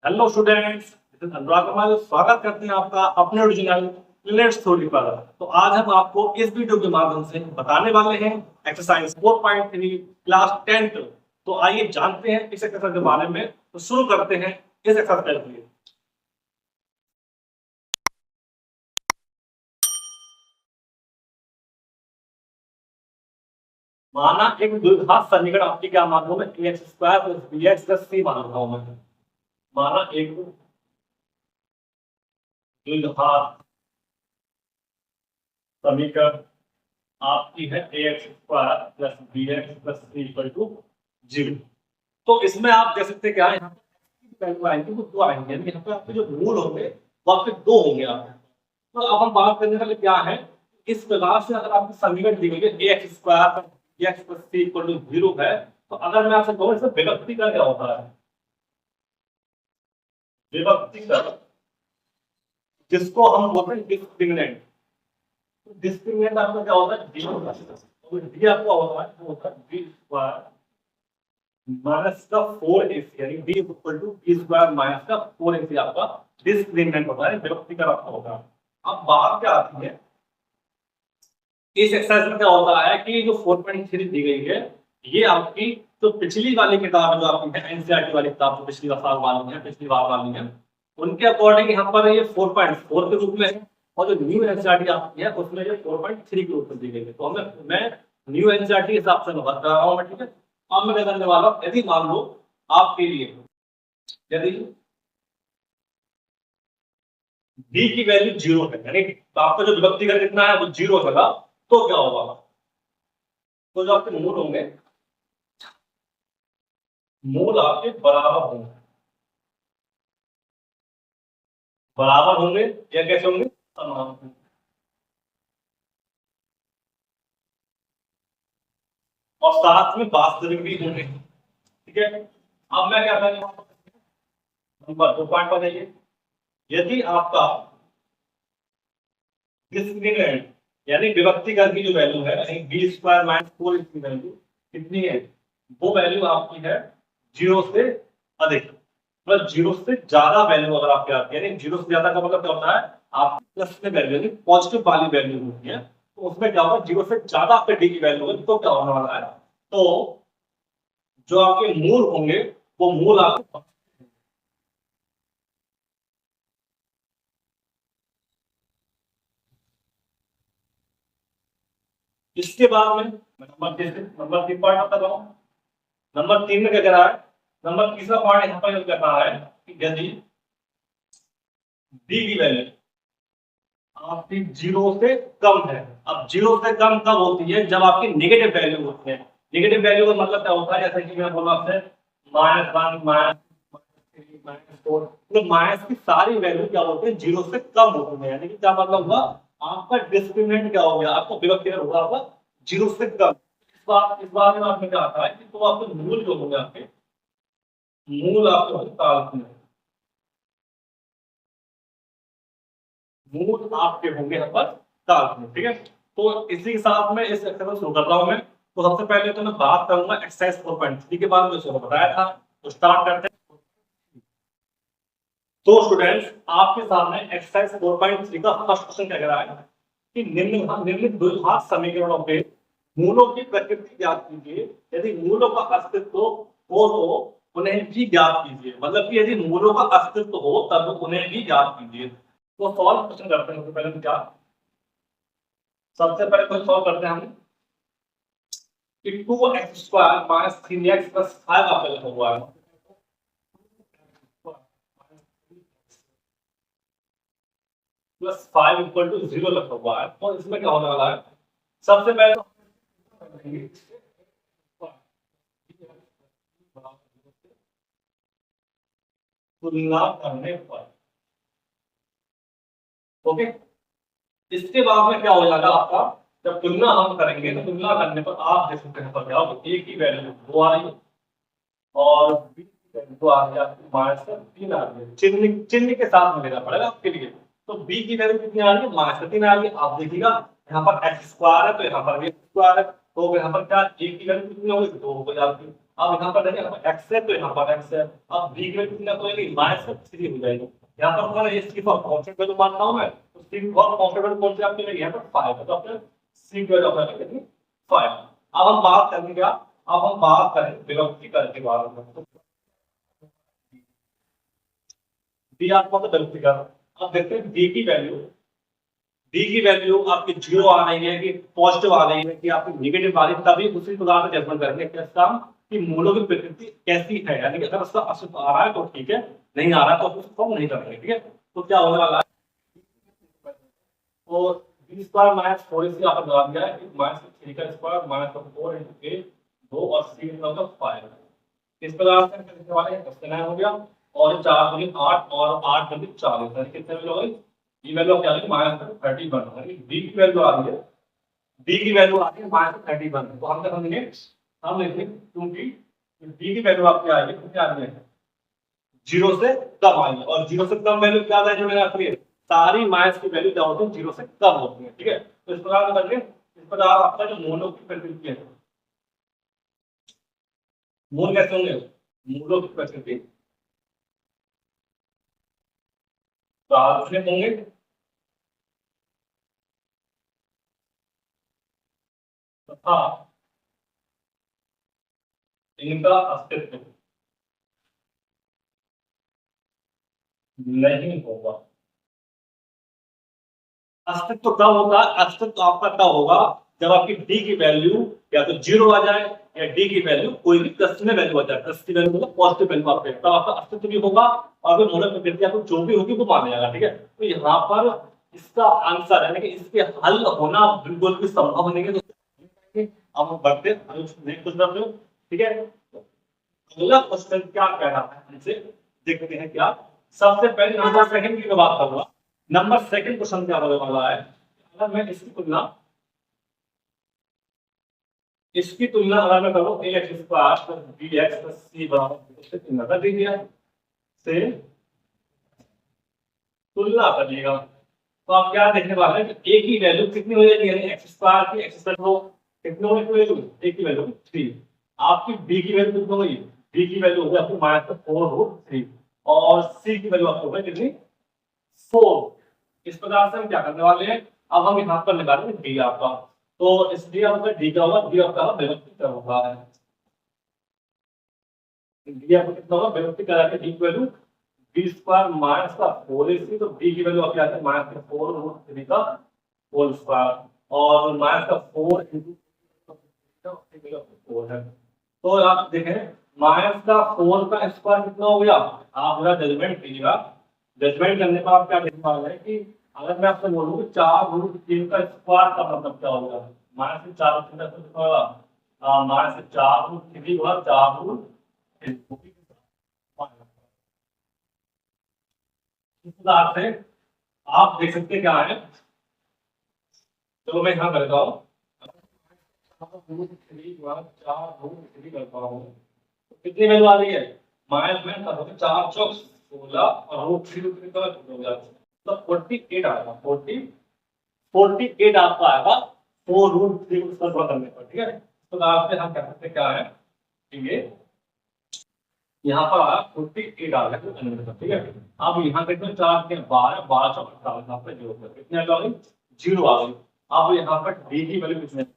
Hello students, अनुराग कुमार स्वागत करते हैं आपका अपने ओरिजिनल लेट्स थ्योरी पर। तो आज हम आपको इस वीडियो के माध्यम से बताने वाले हैं एक्सरसाइज 4.3 क्लास 10। तो आइए जानते हैं इस एक्सरसाइज के बारे में। तो शुरू करते हैं इस एक्सरसाइज के लिए। माना एक द्विघात समीकरण आपकी क्या मान लो मैं ax² + bx + c मान रहा हूं मैं। माना एक द्विघात समीकरण आपकी है ax² + bx + c = 0। तो इसमें आप देख सकते हैं क्या है, यहाँ पे वैल्यू आएंगे वो दो आएंगे, यानी यहाँ पे आपके जो मूल होंगे वो आपके दो होंगे आपके। तो अब हम बात करने वाले क्या है, इस प्रकार से अगर आपको समीकरण दी गई है ax² bx + c = 0 है, तो अगर मैं आपसे कहूं इसमें विभक्तिकरण क्या होता है, विभक्तिकरण जिसको हम बोलते हैं डिस्क्रिमिनेंट। डिस्क्रिमिनेंट आपका क्या होता है, डी होता है। तो डी आपका होता है वो होता है b² माइनस का 4ac, यानी d equal to b² minus का 4ac आपका डिस्क्रिमिनेंट होता है, विभक्तिकरण आपका होता है। अब बात क्या आती है, इस एक्सरसाइज में क्या होता है कि जो 4.3 दी गई है, ये आपकी तो पिछली वाली किताब जो आपकी है एनसीईआरटी वाली किताब, जो पिछली साल वाली है, पिछली बार वाली है, उनके अकॉर्डिंग यहाँ पर ये 4.4 के रूप में है, और जो न्यू एनसीईआरटी आपकी है उसमें ये 4.3 के रूप में दी गई है। तो मैं न्यू एनसीईआरटी के हिसाब से बात कर रहा हूँ, ठीक है। अब मैं क्या करने वाला हूँ, यदि मान लो आपके लिए यदि b की वैल्यू 0 है, यानी आपका जो विभक्तिकरण कितना है वो 0 होगा, तो क्या होगा, तो जो आपके मूल होंगे, मूल आपके बराबर होंगे, बराबर होंगे या कैसे होंगे, समान होंगे। और साथ में वास्तविक भी होंगे, ठीक है। अब मैं क्या करूंगा, नंबर 2 पॉइंट पर जाइए। यदि आपका डिस्क्रिमिनेंट यानी विभक्तिकरण की जो वैल्यू है, यानी b² - 4 की वैल्यू कितनी है, वो वैल्यू आपकी है 0 से अधिक, प्लस 0 से ज्यादा वैल्यू अगर आपके आती है, यानी 0 से ज्यादा का मतलब क्या होता है, आप प्लस में वैल्यू यानी पॉजिटिव वाली वैल्यू होती है, तो उसमें क्या होगा, 0 से ज्यादा आपके डी की वैल्यू होगी, तो क्या होने वाला है, तो जो आपके मूल होंगे वो मूल आपके, इसके बाद में नंबर 3 पॉइंट बता रहा हूं। नंबर 3 में क्या कह रहा है, नंबर तीसरा पॉइंट यहाँ पर कर रहा है कि यदि डी की वैल्यू आपकी 0 से कम है। अब 0 से कम कब होती है, जब आपकी नेगेटिव वैल्यू होती है। नेगेटिव वैल्यू का मतलब क्या होता है, जैसे कि मैं बोला आपसे -1 -3 -4, तो माइनस की सारी वैल्यू क्या होती है, 0 से कम होती है, यानी कि क्या मतलब हुआ, आपका डिस्क्रिमिनेंट क्या हो गया, आपका विभक्तिकरण होगा आपका 0 से कम। इस बार में आपने क्या आता है कि तो आपके मूल जो होंगे, आपके मूल आपके काल्पनिक मूल आपके होंगे यहाँ पर काल्पनिक, ठीक है। तो इसी के साथ में इस एक्सरसाइज शुरू कर रहा हूं मैं। तो सबसे पहले तो मैं बात करूंगा एक्सरसाइज 4.3 के बारे में, जो बताया था। तो स्टार्ट करते हैं। तो स्टूडेंट्स, आपके सामने एक्सरसाइज 4.3 का फर्स्ट क्वेश्चन क्या कह रहा है कि निम्नलिखित द्विघात समीकरणों के मूलों की प्रकृति ज्ञात कीजिए। यदि मूलों का अस्तित्व हो तो उन्हें भी ज्ञात कीजिए, मतलब कि यदि मूलों का अस्तित्व हो तब उन्हें भी ज्ञात कीजिए। तो सॉल्व क्वेश्चन करते हैं। सबसे पहले तो क्या, सबसे पहले क्वेश्चन सॉल्व करते हैं हम कि 2x² - 3x + 5 आपका लिखा हुआ है, +5 = 0 लिखा हुआ है। तो इसमें क्या होने वाला है, सबसे पहले तो तुलना करने पर, ओके। इसके बाद में क्या हो जाएगा आपका, जब तुलना हम करेंगे तो तुलना करने पर आप देख सकते हैं पर क्या होगा, a की वैल्यू 2 आ रही है और b की वैल्यू तो आ रही है आपकी -3 आ रही है। चिन्ह के साथ में लेना पड़ेगा आपके लिए। तो b की वैल्यू कितनी आ रही है, -3 आ रही है। आप देखिएगा यहाँ पर x² है तो यहाँ पर भी x² है, तो यहाँ पर क्या a की वैल्यू कितनी होगी, 2 हो गई आपकी। अब यहाँ पर देखिए एक्स है तो यहाँ पर एक्स है, अब बी की वैल्यू कितना कोई -3 हो जाएगी। यहाँ पर हमारा ये सिर्फ कांस्टेंट वैल्यू मानना हूं मैं, तो सिर्फ और कांस्टेंट वैल्यू कौन सी आपकी लगी यहाँ पर 5 है, तो आपने सी की वैल्यू आपने कितनी 5। अब हम बात करेंगे क्या, अब हम बात करें वेलोसिटी करंट के बारे में। तो डी आपको तो वेलोसिटी करंट, अब देखते हैं डी की वैल्यू आपकी जीरो आ रही है कि पॉजिटिव आ रही है कि आपकी नेगेटिव आ रही है, तभी उसी प्रकार से जजमेंट करेंगे कैसा कि मूलों की प्रकृति कैसी है, यानी कि अगर उसका अस्तित्व आ रहा है तो ठीक है, नहीं आ रहा है तो उसको हम नहीं करेंगे। ठीक है, तो क्या होने वाला है, तो बी स्क्वायर माइनस 4ac यहाँ पर लगा दिया है कि -3 का स्क्वायर -4 into a 2 और c मतलब 5। इस प्रकार से करने वाले 10 हो गया, और 4 दूनी 8 और 8 दूनी 40, यानी कितने वैल्यू हो गई, ये वैल्यू क्या आ रही है -31, यानी डी की वैल्यू आ रही है, डी की वैल्यू आ रही है -31। तो हम क्या समझेंगे, हम लिखेंगे क्योंकि डी की वैल्यू आपकी आ रही है कितनी आ रही है, 0 से कम आई है, और 0 से कम वैल्यू क्या है जो मैंने आपको सारी माइनस की वैल्यू क्या होती है 0 से कम होती है। ठीक है, तो इस प्रकार से करके इस प्रकार आपका जो मोनो की प्रकृति है, मोल कैसे होंगे, मूलों की प्रकृति सार्वजनिक होंगे तथा इनका अस्तित्व नहीं होगा। अस्तित्व कब होगा, अस्तित्व आपका तब होगा जब आपकी डी की वैल्यू या तो 0 आ जाए या डी की वैल्यू कोई भी प्लस में वैल्यू आ जाए, प्लस की वैल्यू मतलब पॉजिटिव वैल्यू आपके, तब आपका अस्तित्व भी होगा और फिर मोलर प्रकृति आपको जो भी होगी वो मान जाएगा। ठीक है, तो यहाँ पर इसका आंसर यानी कि इसके हल होना बिल्कुल भी संभव नहीं है। तो अब हम बढ़ते नेक्स्ट क्वेश्चन। ठीक है, अगला क्वेश्चन क्या कह रहा है हमसे, देखते हैं क्या। सबसे पहले नंबर सेकंड की मैं बात करूंगा। नंबर सेकंड क्वेश्चन क्या होने वाला है, अगर मैं इसकी तुलना अगर मैं करूं ax square plus bx plus c बराबर से तुलना कर दीजिए, से तुलना करिएगा, तो आप क्या देखने वाले हैं कि a की वैल्यू कितनी हो जाएगी, यानी x स्क्वायर की x स्क्वायर हो कितनी होगी वैल्यू, a की वैल्यू 3, आपकी b की वैल्यू कितनी होगी, b की वैल्यू होगी आपको -4√3, और c की वैल्यू आपको होगी कितनी 4। इस प्रकार से हम क्या करने वाले हैं, अब हम यहाँ पर निकालेंगे डी आपका, तो इसलिए आपका डी का होगा, डी आपका व्यवस्थित होगा, डी आपको कितना होगा व्यवस्थित करा के डी की वैल्यू बी स्क्वायर माइनस का 4ac, तो डी की वैल्यू आपकी आती है -4√3 का होल स्क्वायर, और माइनस का 4 into 4 है। तो आप देखें माइनस का 4 का स्क्वायर कितना हो गया, आप मेरा जजमेंट कीजिएगा, जजमेंट करने पर आप क्या देखने वाले हैं कि अगर मैं आपसे बोलूं कि 4√3 का स्क्वायर का मतलब क्या होगा, -4√3 का स्क्वायर होगा -4√3 होगा 4√3। इस प्रकार से आप देख सकते क्या है, चलो मैं यहाँ करता हूँ 4√3 करता हूँ, तो कितनी वैल्यू आ रही है, माइनस में 4 चौक 16 और √3 का हो जाता है, तो 48 आएगा, 48 आपका आएगा 4√3 उसका थोड़ा करने पर। ठीक है, तो लास्ट में हम कह सकते क्या है कि ये यहाँ पर आया 48 आ गया, ठीक है। अब यहाँ कितने 4 के 12 12 चौक 48 यहाँ पे जो कितने आ गई 0 आ गई। अब यहाँ पर डी की वैल्यू कितनी है,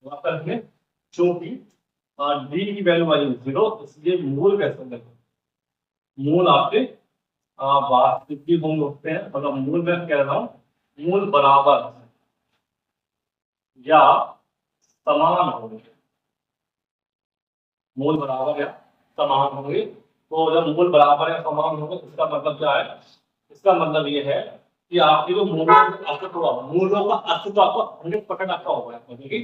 आपका रखिए चूंकि डी की वैल्यू आई 0, इसलिए मूल कैसे होंगे, मूल आपके वास्तविक भी होंगे होते हैं, मतलब मूल में कह रहा हूँ मूल बराबर या समान होंगे, मूल बराबर या समान होंगे। तो जब मूल बराबर या समान होंगे इसका मतलब क्या है, इसका मतलब ये है कि आपके जो मूलों का अस्तित्व आपको 100% आपका होगा, क्योंकि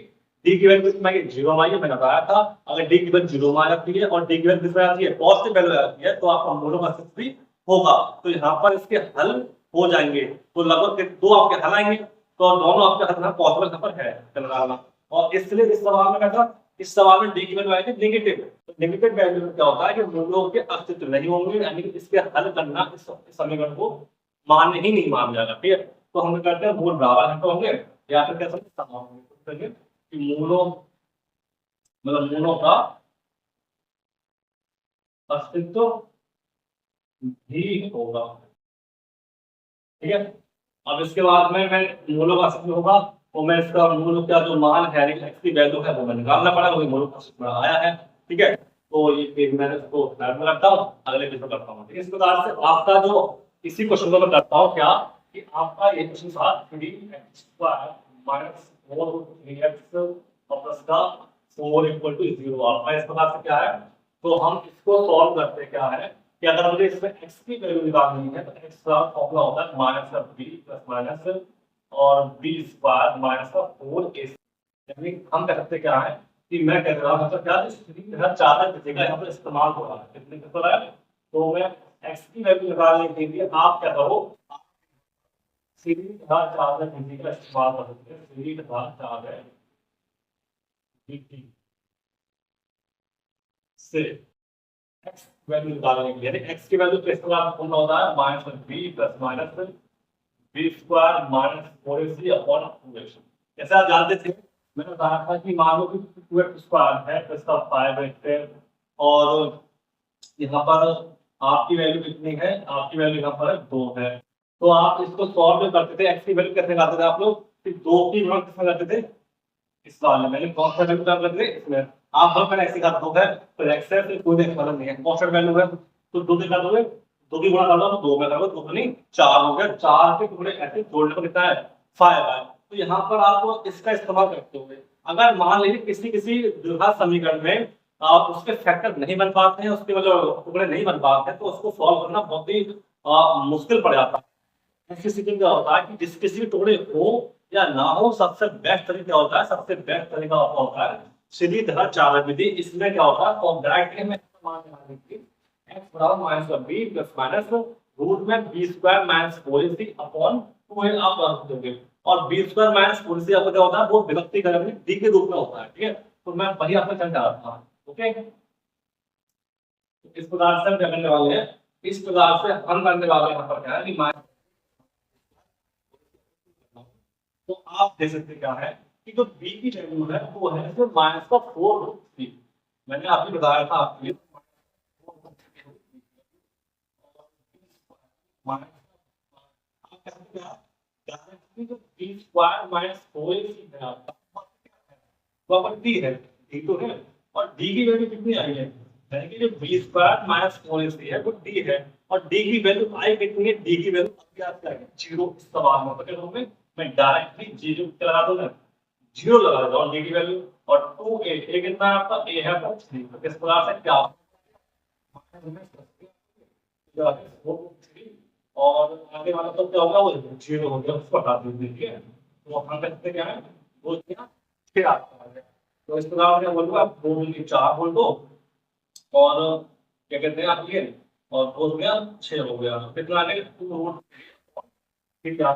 डी की वैल्यू कितना है 0 आई है, मैंने बताया था अगर डी की वैल्यू 0 में आ जाती है और डी की वैल्यू कितना आती है पॉजिटिव वैल्यू आती है, तो आपका मूलों का अस्तित्व भी होगा। तो यहाँ पर इसके हल हो जाएंगे, तो लगभग 2 आपके हल आएंगे, तो दोनों आपके हल पॉसिबल यहाँ पर है चल, और इसलिए इस सवाल में कैसा, इस सवाल में डी की वैल्यू आएगी नेगेटिव, तो नेगेटिव वैल्यू में क्या होता है कि मूलों के अस्तित्व नहीं होंगे, यानी कि इसके हल करना इस समीकरण को मान्य ही नहीं मान जाएगा। ठीक है, तो हम करते हैं मूल बराबर है तो होंगे या फिर कैसे समान होंगे, कि मूलों मतलब मूलों का अस्तित्व भी होगा। ठीक है। अब इसके बाद में मैं मूलों का अस्तित्व होगा, तो मैं इसका मूल का जो मान है एक्स की वैल्यू है वो मैं निकालना पड़ा, वही मूल का अस्तित्व आया है। ठीक है, तो ये फिर मैं इसको स्लाइड में रखता हूँ, अगले वीडियो में करता हूँ। ठीक है, इस प्रकार से आपका जो इसी क्वेश्चन को मैं करता हूँ क्या कि आपका ये क्वेश्चन था 3x² माइनस 4 3x और प्लस का 4 इक्वल टू 0। आपका इस प्रकार से क्या है, तो हम इसको सॉल्व करते क्या है कि अगर मुझे इसमें x की वैल्यू निकालनी है तो x का फॉर्मूला होता है माइनस का b प्लस माइनस और b स्क्वायर माइनस का 4a। यानी हम कह सकते क्या है कि मैं कह रहा हूं क्या इधर चार जगह यहाँ पर इस्तेमाल हो रहा है, कितने का है, तो मैं x की वैल्यू निकालने के लिए आप क्या करो, सीरीज का चार्ज dt का इस्तेमाल कर सकते हैं। सीरीज का चार्ज है dt से x वैल्यू निकालने के लिए, x की वैल्यू तो इस प्रकार फॉर्मूला होता है minus b plus minus b square minus 4ac upon 2x। जैसे आप जानते थे मैंने बताया था कि मान लो कि 2x स्क्वायर है प्लस का 5x और यहाँ पर आपकी वैल्यू कितनी है, आपकी वैल्यू यहाँ पर 2 है। तो आप इसको सॉल्व करते थे, x की वैल्यू कैसे निकालते थे आप लोग, कि 2 की गुणा किसमें करते थे, इस वाले में कौन सा वैल्यू कर लेते इसमें, आप हर मैंने ऐसे कर दो है तो x है फिर कोई मतलब नहीं है, कांस्टेंट वैल्यू है तो 2 से कर दोगे, 2 की गुणा कर दो तो 2 में करोगे 2 तो नहीं 4 हो गया, 4 के टुकड़े ऐसे जोड़ने पर कितना है 5 है। तो यहाँ पर आप इसका इस्तेमाल करते हो। अगर मान लीजिए किसी किसी द्विघात समीकरण में आप उसके फैक्टर नहीं बन पाते हैं, उसके मतलब टुकड़े नहीं बन पाते हैं, तो उसको सॉल्व करना बहुत ही मुश्किल पड़ जाता है। ऐसी स्थिति में क्या होता है कि जिस किसी भी टुकड़े हो या ना हो, सबसे बेस्ट तरीका होता है, सबसे बेस्ट तरीका होता है सीधी धरा चालक विधि। इसमें क्या होता है तो डायरेक्टली में मान निकालने के लिए x बराबर minus b plus minus root में b square minus 4ac upon 2 आप रख दोगे, और b स्क्वायर माइनस 4ac आपको क्या होता है वो विभक्तिकरण में d के रूप में होता है। ठीक है, तो मैं वही आपको समझा रहा था। ओके, इस प्रकार से हम क्या करने वाले हैं, इस प्रकार से हम करने वाले हैं यहाँ पर क्या है कि तो आप देख सकते क्या है कि जो b की वैल्यू है वो है सिर्फ माइनस का 4√3। मैंने आपको बताया था आपके लिए जो b स्क्वायर माइनस 4ac है आपका वहां पर d है, d तो है, और d की वैल्यू कितनी आई है, यानी कि जो b स्क्वायर माइनस 4ac है वो d है, और d की वैल्यू आई कितनी है, d की वैल्यू अभी आप क्या है 0 इस सवाल में पकड़ लो, मैं डायरेक्टली 0 लगा दूंगा, 0 लगा देता हूं d की वैल्यू, और 2a a कितना है आपका a है आपका 3। तो किस प्रकार से क्या और आगे वाला तो क्या होगा वो 0 हो गया, उसको हटा दीजिए। तो हम कहते क्या है वो क्या 6 आता है। तो इस प्रकार से बोलूंगा आप 2 की 4 बोल दो, और क्या कहते हैं आप ये, और 2 हो गया 6 हो गया, तो कितना आ गया 2√3। ठीक है,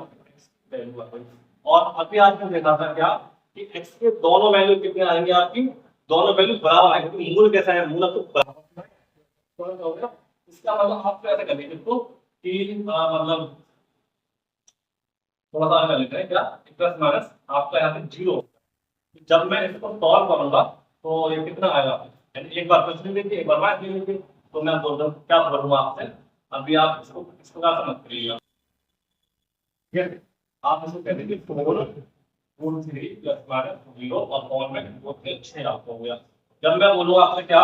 वैल्यू आ गई। और अभी आपने देखा था क्या कि x के दोनों वैल्यू कितने आएंगे, आपकी दोनों वैल्यू बराबर आएंगे, क्योंकि मूल कैसा है, मूल तो बराबर है। तो क्या होगा इसका मतलब आप कैसे कर लेंगे इसको कि मतलब थोड़ा सा कर लेते हैं क्या, प्लस माइनस आपका यहाँ पे 0। जब मैं इसको सॉल्व करूंगा तो ये कितना आएगा, यानी एक बार प्लस ले लेंगे एक बार माइनस ले लेंगे, तो मैं बोल रहा हूँ क्या बोलूंगा आपसे, अभी आप इसको इस प्रकार से मत करिएगा। ठीक है, आप इसको कह दीजिए 4√3 प्लस माइनस 0 और और में वो 6 आपको हो गया। जब मैं बोलूंगा आपसे क्या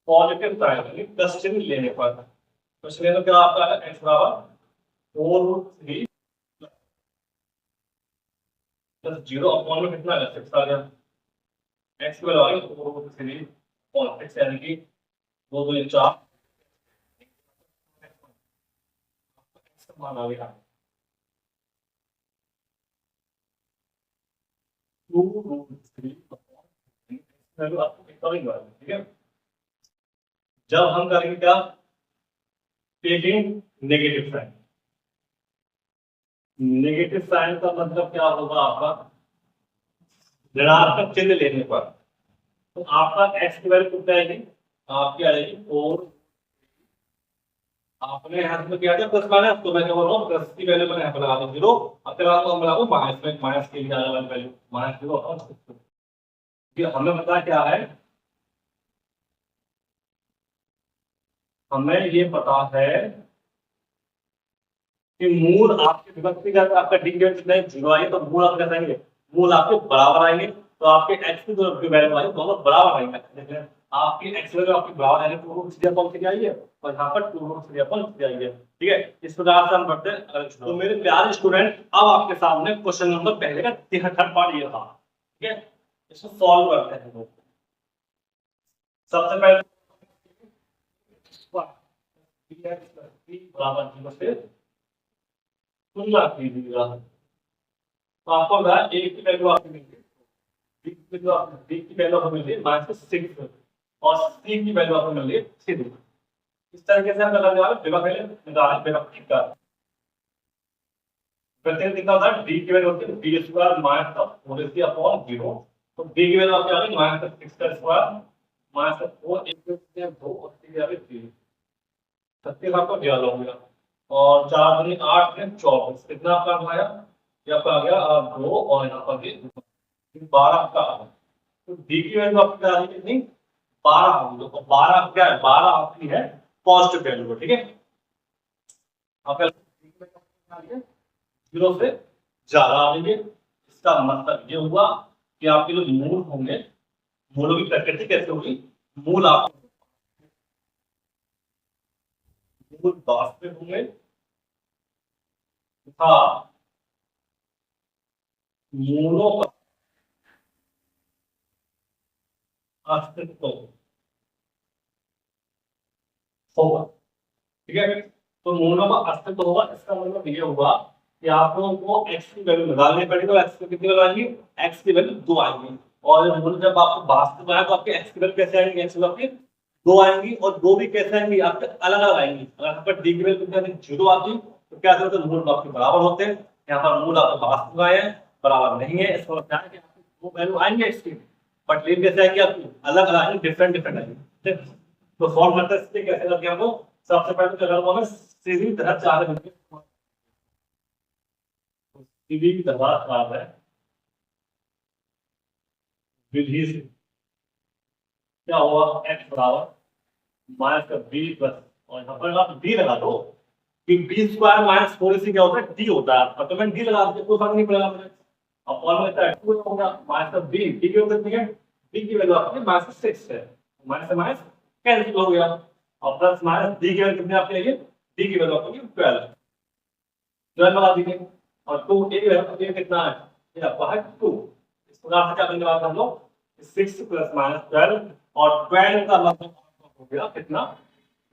पॉजिटिव साइन यानी प्लस चिन्ह लेने पर, तो इसलिए तो क्या आपका है x बराबर 4√3 प्लस 0 अपॉन में कितना है 6 आ गया, x की वैल्यू आ गई 4√3 और 6 यानी कि 2 2 4 x का मान आ गया 2√3 वैल्यू आपको कितना ही मिला। ठीक है, जब हम करेंगे क्या taking negative sign, negative sign का मतलब क्या होगा आपका ऋणात्मक चिन्ह लेने पर, तो आपका x की वैल्यू कितना आएगी, आपकी आ जाएगी 4 आपने यहाँ पे किया था प्लस माइनस, तो मैं क्या बोल रहा हूँ प्लस की वैल्यू मैंने यहाँ पे लगा दी 0, अब के बाद हम लगा माइनस में, माइनस के लिए अलग वैल्यू माइनस 0 और कि हमें पता क्या है, हमें ये पता है कि मूल आपके विभक्ति का अगर आपका डिग्री कितना है 0 आएंगे, तो मूल आप कैसे आएंगे, मूल आपके बराबर आएंगे, तो आपके x की जो वैल्यू आएगी दोनों बराबर आएंगे। देखिए आपकी x वैल्यू आपकी बराबर आएगी तो रूट 3 अपॉन 3 आई है, और यहाँ पर 2 रूट 3 अपॉन 3 आई है। ठीक है, इस प्रकार से हम पढ़ते हैं। तो मेरे प्यारे स्टूडेंट, अब आपके सामने क्वेश्चन नंबर पहले का 73 पार्ट ये था। ठीक है, इसको सॉल्व करते हैं। सबसे पहले बराबर 0 से तुलना कीजिएगा, तो आपको लगा एक की वैल्यू आपको मिलती है, बी की वैल्यू आपको मिल रही है -6 और सी की वैल्यू आपको मिल रही है 3। इस तरीके से हम लगाने वाले विभक्ति का प्रत्येक कितना होता है, डी की वैल्यू होती है D square minus 4ac upon 0, तो डी की वैल्यू आपकी आ गई -6 का स्क्वायर माइनस 4 1 से 2 और 3 आ गई 3, 36 आपको ज्यादा हो गया, और 4 दूनी 8 में 24, कितना आपका आया, ये आपका आ गया 2 और यहाँ पर 12 का। तो डी की वैल्यू आपकी क्या आ रही है, कितनी 12 होगी, तो 12 क्या है, 12 आपकी है पॉजिटिव वैल्यू। ठीक है, आपका 0 से ज्यादा आ रही है, इसका मतलब ये हुआ कि आपके जो मूल होंगे, मूलों की प्रकृति कैसे होगी, मूल आप मूल वास्तविक होंगे तथा मूलों का अस्तित्व होगा। ठीक है, तो मूलों का अस्तित्व होगा, इसका मतलब ये हुआ कि आप लोगों को x की वैल्यू निकालनी पड़ेगी, तो x की कितनी वैल्यू आएगी, x की वैल्यू 2 आएगी, और मूल जब आपको वास्तव में आए तो आपके x की वैल्यू कैसे आएंगी, x की वैल्यू आपकी 2 आएंगी, और 2 भी कैसे आएंगी, आपके अलग अलग आएंगी। अगर यहाँ पर d की वैल्यू कितनी आती 0 आती, तो क्या होता है, मूल आपके बराबर होते हैं, यहाँ पर मूल आपके वास्तव में आए हैं, बराबर नहीं है, इसका मतलब है कि आपकी 2 वैल्यू आएंगे x की, बट लेकिन कैसे आएंगी, आपकी अलग अलग आएंगी, डिफरेंट डिफरेंट आएंगी। तो सॉल्व करते हैं कैसे करते हैं, हम सबसे पहले तो अगर हमें सीधी तरह 4 घंटे सीधी तरह है विधि से क्या हुआ, x बराबर माइनस का बी प्लस, और यहाँ पर आप डी लगा दो कि बी स्क्वायर माइनस 4ac क्या होता है, डी होता है आपका, तो मैं डी लगा दूं कोई फर्क नहीं पड़ेगा मुझे। अब और में 2 होगा माइनस का बी, डी की वैल्यू कितनी है, डी की वैल्यू आपकी -6 है, माइनस से माइनस कैंसिल हो गया, और प्लस माइनस डी की वैल्यू कितनी आपकी आएगी, डी की वैल्यू आपकी 12 लगा दीजिए, और 2 ए वैल्यू कितना है, ये आपका है 2। इस प्रकार से क्या करने वाले हम लोग 6 प्लस -12, और 12 का मतलब हो गया कितना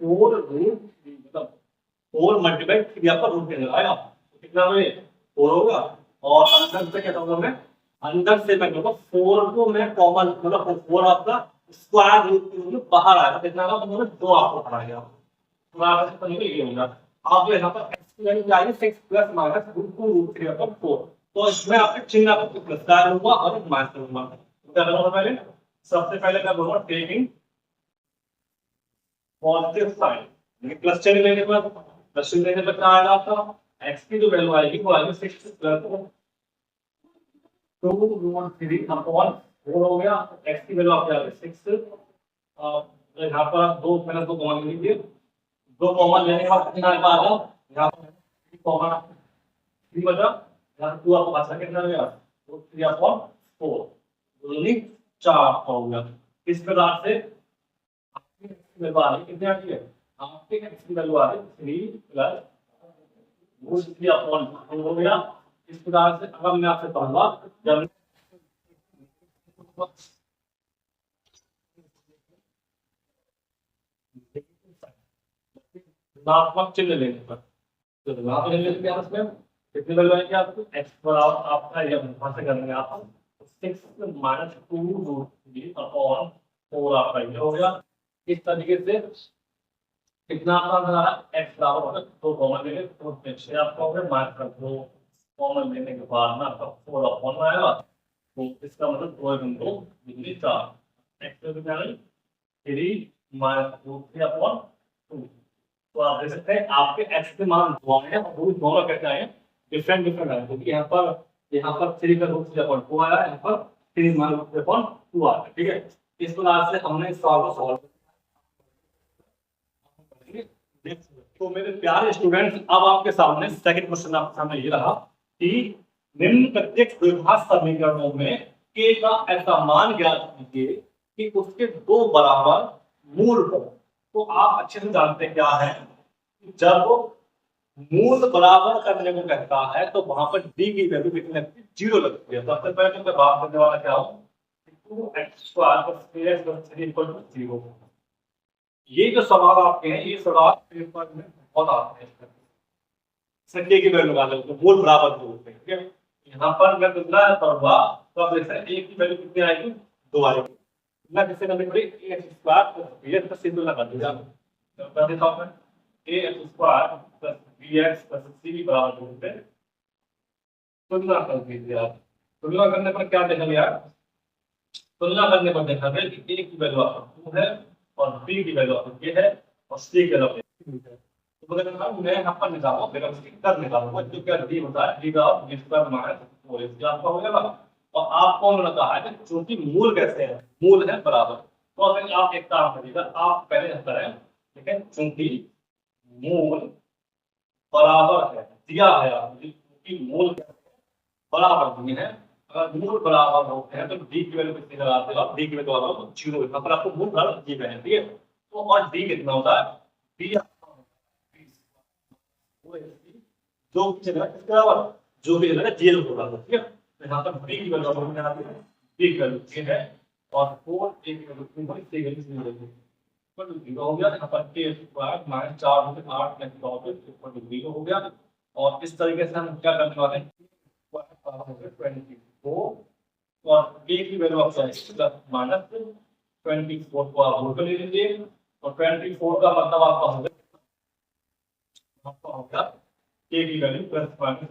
4 रूट 3, मतलब 4 मल्टीप्लाई 3 आपका रूट में लगाया, तो कितना हो 4 होगा, और अंदर से क्या होगा, मैं अंदर से मैं कहूँगा 4 को मैं कॉमन मतलब 4 आपका स्क्वायर रूट के रूप में बाहर आएगा, कितना होगा, तो 2 आपको बाहर आएगा, तो आप समझ में ये होगा। आप यहाँ पर x की वैल्यू क्या आएगी 6 प्लस माइनस रूट 3 अपॉन 4, तो इसमें आपके चिन्ह आपको प्लस का होगा और माइनस होगा। तो क्या करना पहले, सबसे पहले क्या करूंगा, टेकिंग पॉजिटिव साइन, यानी प्लस चिन्ह लेने पर, प्लस चिन्ह लेने पर क्या आएगा आपका, x की जो वैल्यू आएगी वो आएगी 6 प्लस 2 रूट 3 अपॉन 4 हो गया, x की वैल्यू आपकी आ गई 6, यहाँ पर आप 2 प्लस 2 कॉमन लीजिए, 2 कॉमन लेने के बाद कितना आ गया, यहाँ पर 3 कॉमन 3 बचा, यहाँ 2 आपको बचा कितना गया, तो 3 अपॉन 4, यानी 4 हो गया। इस प्रकार से वैल्यू आ रही कितनी आती है, आपके x की वैल्यू आ रही 3 प्लस रूट 3 अपॉन 4 हो गया। इस प्रकार से अगर मैं आपसे कहूंगा जब ऋणात्मक चिन्ह लेने पर, तो ऋणात्मक चिन्ह लेने के इसमें कितनी वैल्यू आएगी आपको, x बराबर आपका ये वहां से करेंगे आप 6 माइनस 2 रूट 3 अपॉन 4 आपका ये हो गया। इस तरीके से कितना आपका आ रहा है, x बराबर होगा 2 कॉमन लेंगे तो 6 आपका हो गया, माइनस 2 कॉमन लेने के बाद ना आपका 4 अपॉन आएगा, तो इसका मतलब 2 2 डिग्री 4, x पे कितना है 3 माइनस 2 3 अपॉन 2, तो आप देख सकते हैं आपके x के मान 2 आए हैं और वो दोनों कैसे आए हैं, डिफरेंट डिफरेंट आए, क्योंकि यहाँ पर 3 का रूट 3/2 आया, यहाँ पर 3 मान रूट 3/2 आ गया। ठीक है, इस प्रकार से हमने इस सवाल को सॉल्व करेंगे। तो मेरे प्यारे स्टूडेंट्स, अब आपके सामने सेकंड क्वेश्चन आपके सामने ये रहा कि निम्न प्रत्येक द्विघात समीकरणों में k का ऐसा मान ज्ञात कीजिए कि उसके 2 बराबर मूल हो। तो आप अच्छे से जानते हैं क्या है, जब मूल बराबर करने को कहता है तो वहां पर d की वैल्यू कितनी लगती है, 0 लगती है। सबसे पहले तो मैं बात करने वाला क्या हूं, 2x² + 3x + 3 = 0। ये जो सवाल आपके हैं, ये सवाल पेपर में बहुत आते हैं। संख्या की वैल्यू निकालो तो मूल बराबर होते हैं। ठीक है, यहाँ पर मैं तुलना करूंगा तो आप देख सकते हैं a की वैल्यू कितनी आएगी, 2 आएगी। तुलना किससे करनी पड़ेगी, ax² + bx का सीधे तुलना कर दीजिए। तो कर देता हूं मैं, ax² + bx + c बराबर होते हैं। तुलना कर दीजिए आप। तुलना करने पर क्या देखा गया, तुलना करने पर देखा गया कि a की वैल्यू आपको 2 है और b की वैल्यू आपको ये है और c की वैल्यू आपको 3 है। तो मैं यहाँ पर निकालूंगा, फिर हम इसकी कर निकालूंगा, जो क्या d होता है d का b² - 4ac आपका हो जाएगा। और आपको उन्होंने कहा है कि चूंकि मूल कैसे है, मूल है बराबर, तो अगर आप एक काम करिएगा, आप पहले करें, ठीक है, चूंकि मूल बराबर है, दिया है आपको, क्योंकि मूल बराबर दिए हैं, अगर मूल बराबर होते हैं तो d की वैल्यू कितनी लगाते हो आप, d की वैल्यू लगाओ तो 0 होगा, पर आपको मूल बराबर दी गए हैं। ठीक है, तो और d कितना होता है, d जो कि चला किसके बराबर, जो भी चला 0 के बराबर। ठीक है, तो यहाँ पर b की वैल्यू हम लगाते हैं, b की वैल्यू 3 है और 4 a की वैल्यू 3 है, c की वैल्यू 3 है, तो 0 हो गया। यहाँ पर k² - 4 होते 8 में 0 हो गया। और इस तरीके से हम क्या करने वाले हैं, 24 और a की वैल्यू आप -24 को आप रूट ले लीजिए और 24 का मतलब आपका होगा a की वैल्यू +-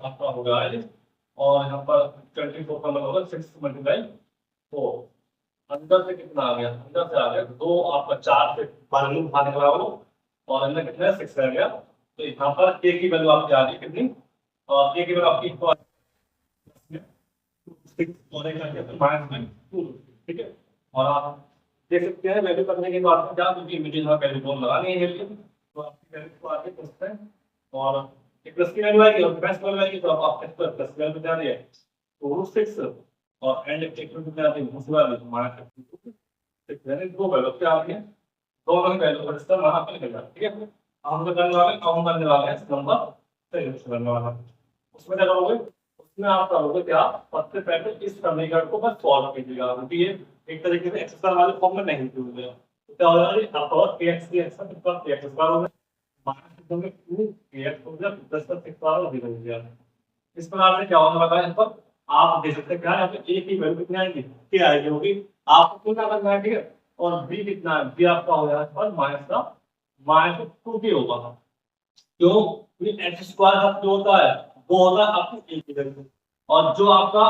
आपका होगा और यहाँ पर 24 का मतलब होगा 6 × 4। अंदर से कितना आ गया, अंदर से आ गया 2, आपका 4 से वर्गमूल भागने वाला हो और अंदर कितना 6 रह गया। तो यहाँ पर a की वैल्यू आपकी आ गई कितनी, और a की वैल्यू आपकी ठीक है। और आप देख सकते हैं वैल्यू करने के बाद क्या, क्योंकि इमीडिएट वैल्यू कौन लगानी है, तो आपकी वैल्यू को आगे पूछते हैं और एक प्लस की वैल्यू आएगी और प्लस वैल्यू आएगी, तो आप इस पर प्लस वैल्यू बता रही है तो 6 और एंड एक बता रही है दूसरी वैल्यू -6 यानी 2 वैल्यू क्या आ रही है, दोनों ही वैल्यू पर इसका मान आपको निकल जाएगा। ठीक है, हम करने वाले हैं इस नंबर से यूज करने वाला है। उसमें क्या करोगे, उसमें आप करोगे क्या, सबसे पहले इस समीकरण को बस सॉल्व कीजिएगा, क्योंकि ये एक तरीके से एक्सप्रेशन वाले फॉर्म में नहीं लिखे हुए हैं। तो क्या हो जाएगा, आप और kx की एक्स पर kx स्क्वायर हो गया माइनस में 2 kx हो गया 10 पर 6 हो गया। इस प्रकार से क्या होने वाला है, यहाँ पर आप देख सकते हैं क्या, यहाँ पे a की वैल्यू कितनी आएगी, क्या आएगी होगी, आपको तुलना करना है। ठीक है, और b कितना है, b आपका हो जाएगा पर -2 होगा। क्यों, क्योंकि x स्क्वायर का जो होता है वो होता है आपकी a की वैल्यू, और जो आपका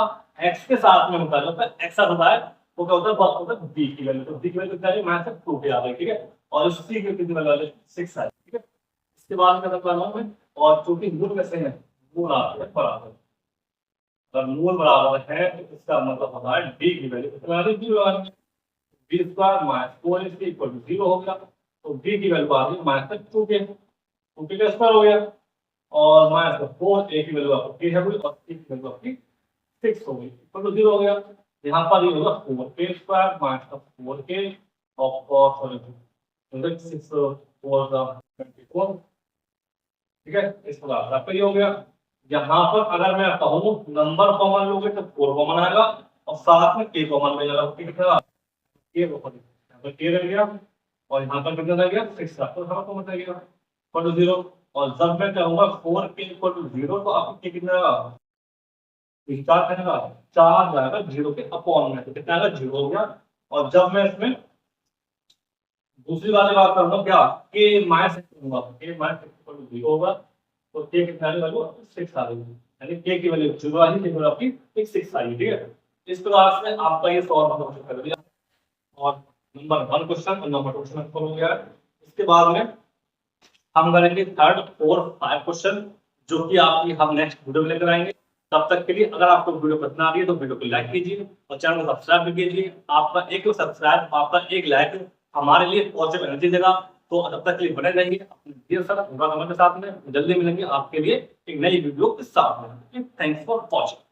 x के साथ में होता है, मतलब x होता है वो क्या होता है, बात होता है b की वैल्यू। तो b की वैल्यू कितना है, -2 के आ गई। ठीक है, और उस c की कितनी वैल्यू है, 6 है। ठीक है, इसके बाद क्या करना है, और चूंकि मूल में से है, मूल आपके बराबर, अगर मूल बराबर है तो इसका मतलब होता है b की वैल्यू कितना आ रही है, b² - 4ac = 0 हो गया। तो b की वैल्यू आ गई -2 के, 2 का स्क्वायर हो गया और -4 a की वैल्यू आपकी है और c की वैल्यू आपकी 6 हो गई, तो 0 हो गया। यहाँ पर ये होगा 4k² - 4k और सॉरी 6 4 24। ठीक है, इस प्रकार आपका ये हो गया। यहाँ पर अगर मैं कहूँ नंबर कॉमन लोगे तो 4 कॉमन आएगा और साथ में k कॉमन में जाएगा, कितना k कॉमन, यहाँ पर k रह गया और यहाँ पर कितना रह गया 6, तो यहाँ कॉमन रह गया इक्वल टू 0। और जब मैं कहूँगा 4k = 0 तो आपको k कितना आएगा, 4 कहेगा 4 जाएगा 0 के अपॉन में, तो कितना आएगा 0 हो गया। और जब मैं इसमें दूसरी वाली बात करूंगा क्या, k -6 करूंगा, k -6 = 0 होगा, तो k कितना आने वाली 6 आ गई, यानी k की वैल्यू 0 आई, k की वैल्यू आपकी 6 आई। ठीक है, इस प्रकार से आपका ये सॉल्व कर दिया और नंबर 1 क्वेश्चन और नंबर 2 क्वेश्चन हो गया। इसके बाद में हम करेंगे 3rd, 4th, 5 क्वेश्चन जो कि आपकी हम नेक्स्ट वीडियो में लेकर आएंगे। तब तक के लिए अगर आपको वीडियो पसंद आ रही है तो वीडियो को लाइक कीजिए और चैनल को सब्सक्राइब भी कीजिए। आपका एक सब्सक्राइब, आपका एक लाइक हमारे लिए पॉजिटिव एनर्जी देगा। तो तब तक के लिए बने रहिए अपने डियर सर के साथ में। जल्दी मिलेंगे आपके लिए एक नई वीडियो के साथ में। Thanks for watching.